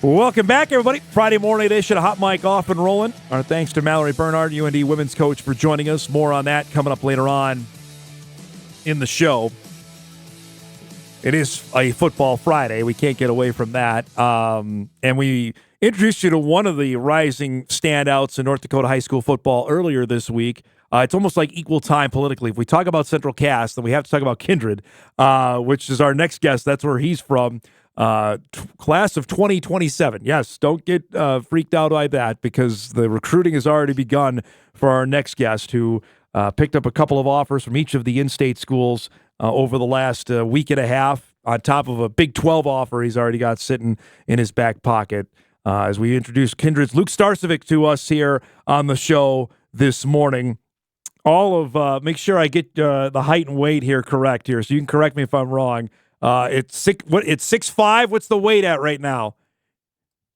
Welcome back, everybody. Friday morning edition of Hot Mic off and rolling. Our thanks to Mallory Bernard, UND women's coach, for joining us. More on that coming up later on in the show. It is a football Friday. We can't get away from that. And we introduced you to one of the rising standouts in North Dakota high school football earlier this week. It's almost like equal time politically. If we talk about Central Cass, then we have to talk about Kindred, which is our next guest. That's where he's from. Class of 2027. Yes, don't get freaked out by that, because the recruiting has already begun for our next guest, who picked up a couple of offers from each of the in-state schools over the last week and a half, on top of a Big 12 offer he's already got sitting in his back pocket. As we introduce Kindred's Luke Starcevic to us here on the show this morning. Make sure I get the height and weight here correct here, so you can correct me if I'm wrong. It's 6'5". What's the weight at right now?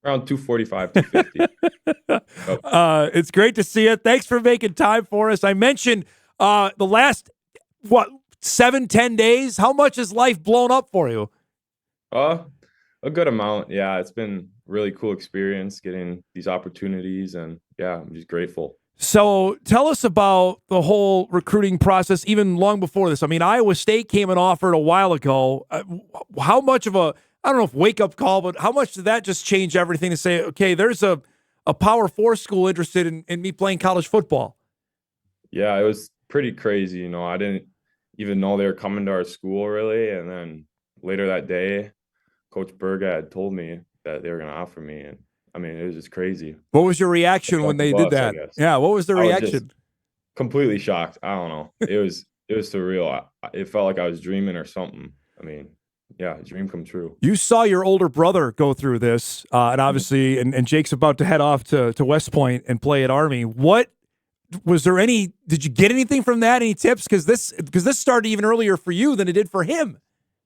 Around 245, 250. It's great to see you. Thanks for making time for us. I mentioned the last 7-10 days. How much has life blown up for you? A good amount. Yeah, it's been a really cool experience getting these opportunities, and yeah, I'm just grateful. So tell us about the whole recruiting process, even long before this. I mean, Iowa State came and offered a while ago. How much of I don't know if wake-up call, but how much did that just change everything to say, okay, there's a Power 4 school interested in me playing college football? Yeah, it was pretty crazy. You know, I didn't even know they were coming to our school, really. And then later that day, Coach Berga had told me that they were going to offer me, and I mean, it was just crazy. What was your reaction when they did that? Yeah, what was the reaction? Completely shocked. I don't know. It was surreal. It felt like I was dreaming or something. I mean, yeah, dream come true. You saw your older brother go through this, and obviously, and Jake's about to head off to West Point and play at Army. What was there any? Did you get anything from that? Any tips? Because this started even earlier for you than it did for him.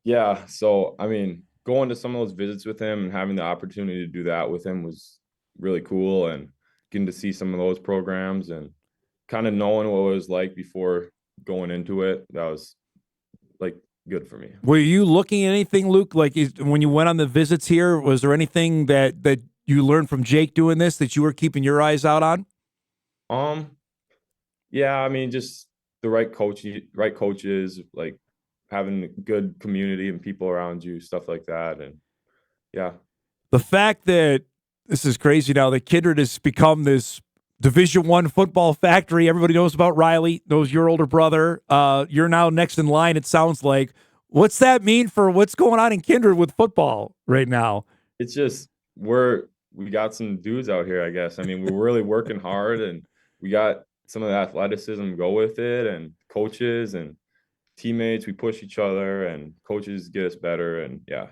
Yeah. So I mean, going to some of those visits with him and having the opportunity to do that with him was really cool, and getting to see some of those programs and kind of knowing what it was like before going into it, that was like good for me. Were you looking at anything, Luke, like when you went on the visits here? Was there anything that you learned from Jake doing this that you were keeping your eyes out on? Yeah, I mean, just the right coaches, like having a good community and people around you, stuff like that. And yeah. The fact that this is crazy now, that Kindred has become this Division I football factory. Everybody knows about Riley, knows your older brother. You're now next in line, it sounds like. What's that mean for what's going on in Kindred with football right now? It's just we got some dudes out here, I guess. I mean, we're really working hard, and we got some of the athleticism go with it, and coaches and teammates, we push each other, and coaches get us better, and yeah.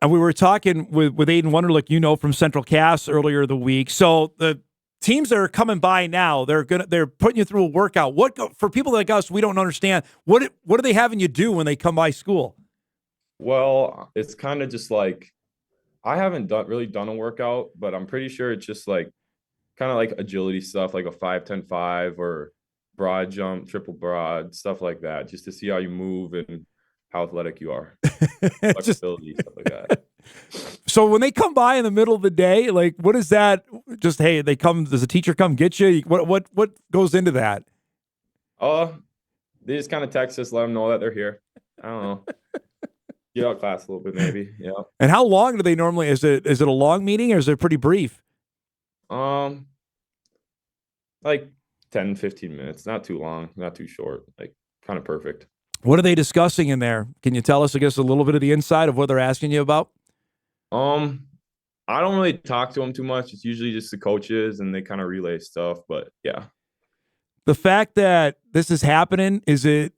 We were talking with Aiden Wunderlich, from Central Cass earlier the week. So the teams that are coming by now, they're putting you through a workout. For people like us, we don't understand. What are they having you do when they come by school? Well, it's kind of just like, I haven't really done a workout, but I'm pretty sure it's just like kind of like agility stuff, like a 5-10-5 or broad jump, triple broad, stuff like that, just to see how you move and how athletic you are. Flexibility, stuff like that. So when they come by in the middle of the day, like, what is that? Just, hey, does a teacher come get you? What goes into that? They just kind of text us, let them know that they're here. I don't know. Get out of class a little bit, maybe. Yeah. And how long do they normally? Is it a long meeting, or is it pretty brief? Like 10-15 minutes, not too long, not too short, like kind of perfect. What are they discussing in there? Can you tell us, I guess, a little bit of the inside of what they're asking you about? I don't really talk to them too much. It's usually just the coaches, and they kind of relay stuff, but yeah. The fact that this is happening, is it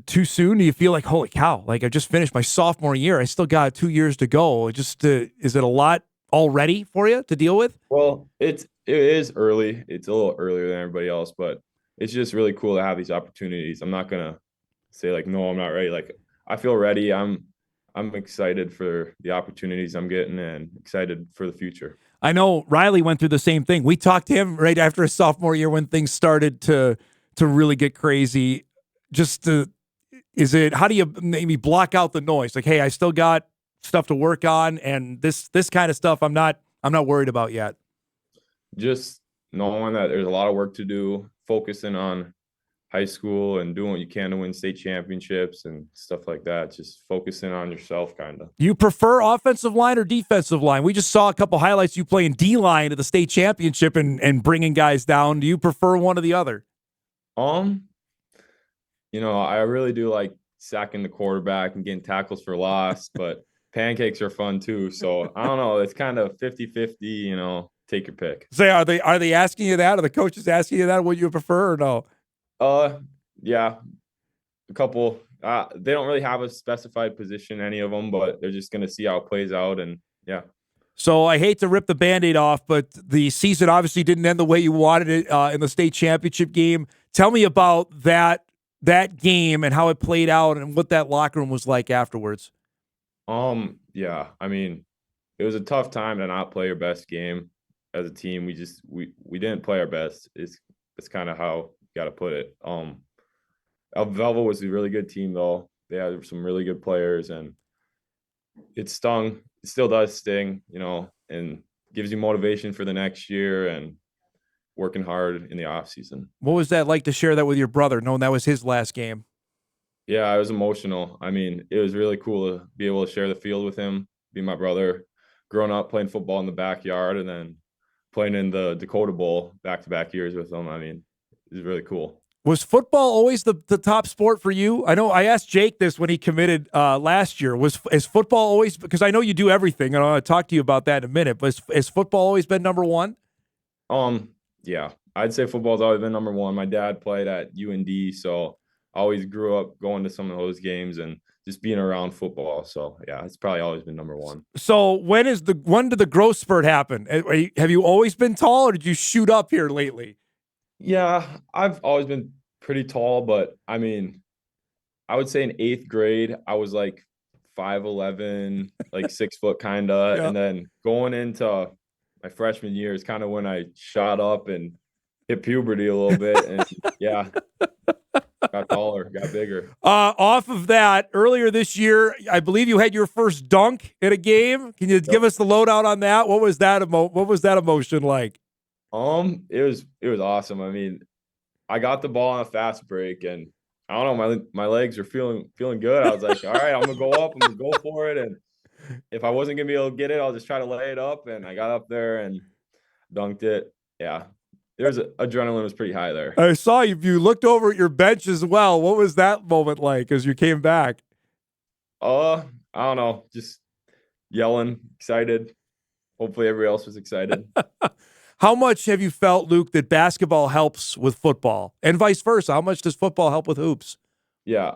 too soon? Do you feel like, holy cow, like I just finished my sophomore year, I still got 2 years to go? Is it a lot already for you to deal with? Well, it is early. It's a little earlier than everybody else, but it's just really cool to have these opportunities. I'm not gonna say like, no, I'm not ready. Like, I feel ready. I'm excited for the opportunities I'm getting, and excited for the future. I know Riley went through the same thing. We talked to him right after his sophomore year when things started to really get crazy. How do you maybe block out the noise? Like, hey, I still got stuff to work on, and this kind of stuff I'm not worried about yet. Just knowing that there's a lot of work to do, focusing on high school and doing what you can to win state championships and stuff like that. Just focusing on yourself, kind of. You prefer offensive line or defensive line? We just saw a couple highlights you playing D-line at the state championship and bringing guys down. Do you prefer one or the other? I really do like sacking the quarterback and getting tackles for loss, but pancakes are fun too. So I don't know. It's kind of 50-50, take your pick. Say, are they asking you that? Are the coaches asking you that? What you prefer or no? Yeah, a couple. They don't really have a specified position, any of them, but they're just going to see how it plays out. And yeah. So I hate to rip the Band-Aid off, but the season obviously didn't end the way you wanted it in the state championship game. Tell me about that game and how it played out and what that locker room was like afterwards. Yeah, I mean, it was a tough time to not play your best game as a team. We didn't play our best. It's kind of how you got to put it. Velva was a really good team though. They had some really good players, and it stung. It still does sting, and gives you motivation for the next year and working hard in the off season. What was that like to share that with your brother, knowing that was his last game? Yeah, it was emotional. I mean, it was really cool to be able to share the field with him, be my brother, growing up playing football in the backyard and then playing in the Dakota Bowl back-to-back years with him. I mean, it was really cool. Was football always the top sport for you? I know I asked Jake this when he committed last year. Is football always, because I know you do everything, and I want to talk to you about that in a minute, but has football always been number one? Yeah, I'd say football's always been number one. My dad played at UND, so I always grew up going to some of those games and just being around football. So yeah, it's probably always been number one. So when did the growth spurt happen? Have you always been tall, or did you shoot up here lately? Yeah, I've always been pretty tall, but I mean, I would say in 8th grade, I was like 5'11", like 6 foot kind of. Yeah. And then going into my freshman year is kind of when I shot up and hit puberty a little bit. And yeah, got taller, got bigger. Off of that, earlier this year, I believe you had your first dunk at a game. Can you give us the lowdown on that? What was that emotion like? It was awesome. I mean, I got the ball on a fast break, and I don't know, my legs are feeling good. I was like, all right, I'm gonna go up, I'm gonna go for it, and if I wasn't gonna be able to get it, I'll just try to lay it up. And I got up there and dunked it. Yeah, adrenaline was pretty high there. I saw you looked over at your bench as well. What was that moment like as you came back? I don't know, just yelling, excited. Hopefully everybody else was excited. How much have you felt, Luke, that basketball helps with football and vice versa? How much does football help with hoops? Yeah,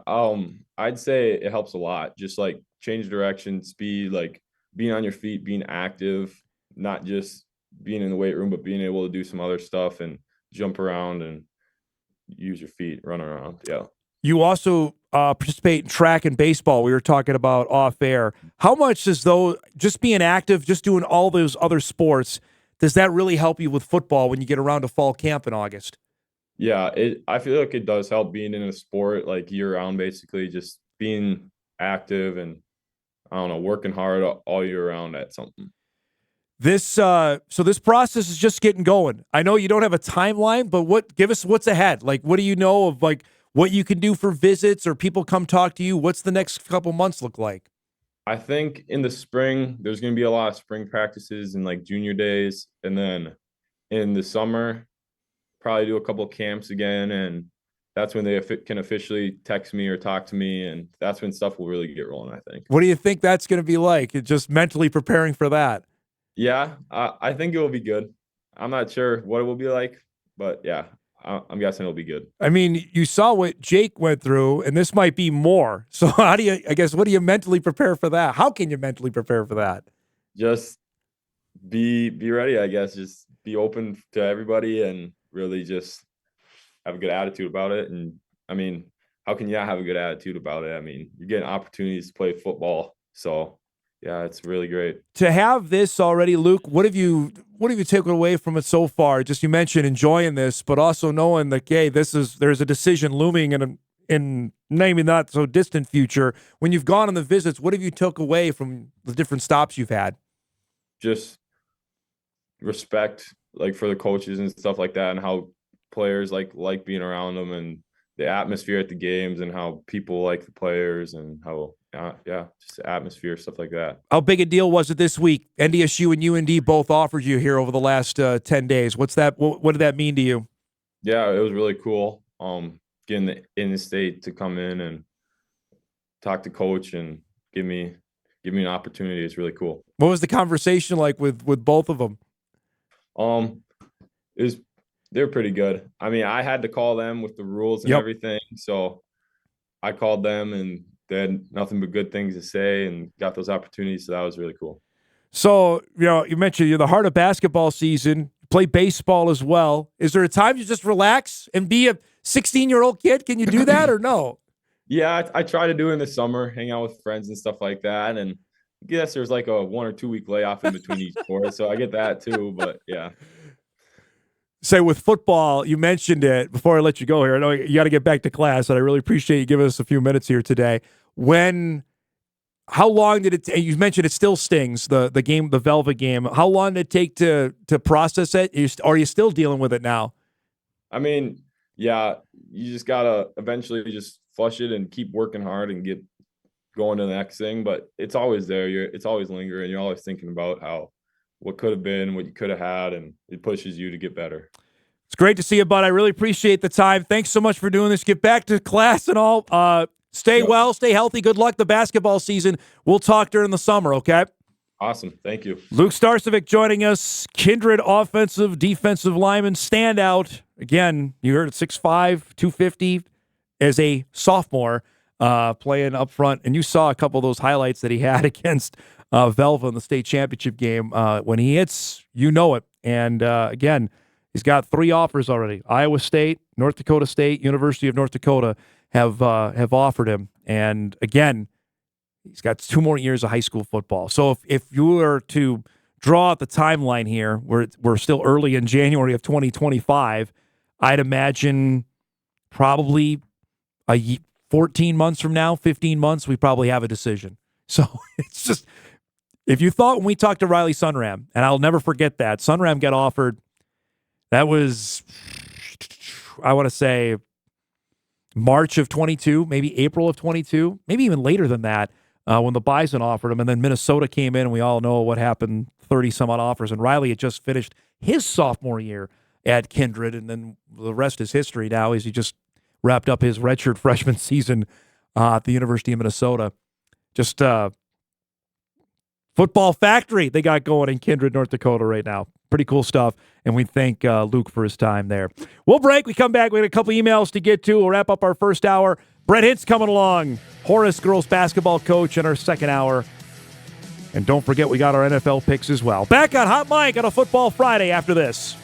I'd say it helps a lot. Just like change direction, speed, like being on your feet, being active, not just being in the weight room, but being able to do some other stuff and jump around and use your feet, run around. Yeah. You also participate in track and baseball. We were talking about off air. How much does just being active, just doing all those other sports, does that really help you with football when you get around to fall camp in August? Yeah, I feel like it does help being in a sport like year round, basically just being active and I don't know, working hard all year round at something. So this process is just getting going. I know you don't have a timeline, but give us what's ahead. Like, what do you know of like what you can do for visits or people come talk to you? What's the next couple months look like? I think in the spring, there's going to be a lot of spring practices and like junior days. And then in the summer, probably do a couple of camps again. And that's when they can officially text me or talk to me. And that's when stuff will really get rolling, I think. What do you think that's going to be like? Just mentally preparing for that? Yeah, I think it will be good. I'm not sure what it will be like, but yeah, I'm guessing it'll be good. I mean, you saw what Jake went through, and this might be more. So what do you mentally prepare for that? How can you mentally prepare for that? Just be ready, I guess. Just be open to everybody and really just have a good attitude about it. And I mean, how can you not have a good attitude about it? I mean, you're getting opportunities to play football. So yeah, it's really great. To have this already, Luke, what have you taken away from it so far? Just you mentioned enjoying this, but also knowing that, hey, there's a decision looming in maybe not so distant future. When you've gone on the visits, what have you took away from the different stops you've had? Just respect, like, for the coaches and stuff like that, and how players like being around them, and the atmosphere at the games, and how people like the players, and how just the atmosphere, stuff like that. How big a deal was it this week? NDSU and UND both offered you here over the last 10 days. What's that? What did that mean to you? Yeah, it was really cool. Getting the in-state to come in and talk to coach and give me an opportunity is really cool. What was the conversation like with both of them? They're pretty good. I mean, I had to call them with the rules and everything, so I called them, and they had nothing but good things to say, and got those opportunities. So that was really cool. So, you mentioned you're the heart of basketball season. You play baseball as well. Is there a time you just relax and be a 16-year-old kid? Can you do that or no? Yeah, I try to do it in the summer, hang out with friends and stuff like that. And I guess there's like a 1 or 2 week layoff in between each sport, so I get that too. But yeah. Say with football, you mentioned it before I let you go here. I know you got to get back to class, and I really appreciate you giving us a few minutes here today. How long did it? You mentioned it still stings, the game, the Velvet game. How long did it take to process it? Are you still dealing with it now? I mean, yeah, you just gotta eventually just flush it and keep working hard and get going to the next thing. But it's always there. It's always lingering. You're always thinking about what could have been, what you could have had, and it pushes you to get better. It's great to see you, bud. I really appreciate the time. Thanks so much for doing this. Get back to class and all. Stay well, stay healthy. Good luck the basketball season. We'll talk during the summer, okay? Awesome. Thank you. Luke Starcevic joining us. Kindred offensive, defensive lineman, standout. Again, you heard it, 6'5", 250 as a sophomore playing up front. And you saw a couple of those highlights that he had against Velva in the state championship game. When he hits, you know it. And again, he's got 3 offers already. Iowa State, North Dakota State, University of North Dakota have offered him. And again, he's got 2 more years of high school football. So if you were to draw out the timeline here, we're still early in January of 2025, I'd imagine probably 14 months from now, 15 months, we probably have a decision. So it's just, if you thought when we talked to Riley Sunram, and I'll never forget that, Sunram got offered, that was, I want to say, March of 22, maybe April of 22, maybe even later than that, when the Bison offered him, and then Minnesota came in, and we all know what happened, 30-some-odd offers, and Riley had just finished his sophomore year at Kindred, and then the rest is history now as he just wrapped up his redshirt freshman season at the University of Minnesota. Just football factory they got going in Kindred, North Dakota right now. Pretty cool stuff, and we thank Luke for his time there. We'll break. We come back. We got a couple emails to get to. We'll wrap up our first hour. Brett Hintz coming along, Horace girls basketball coach in our second hour. And don't forget, we got our NFL picks as well. Back on Hot Mike on a Football Friday after this.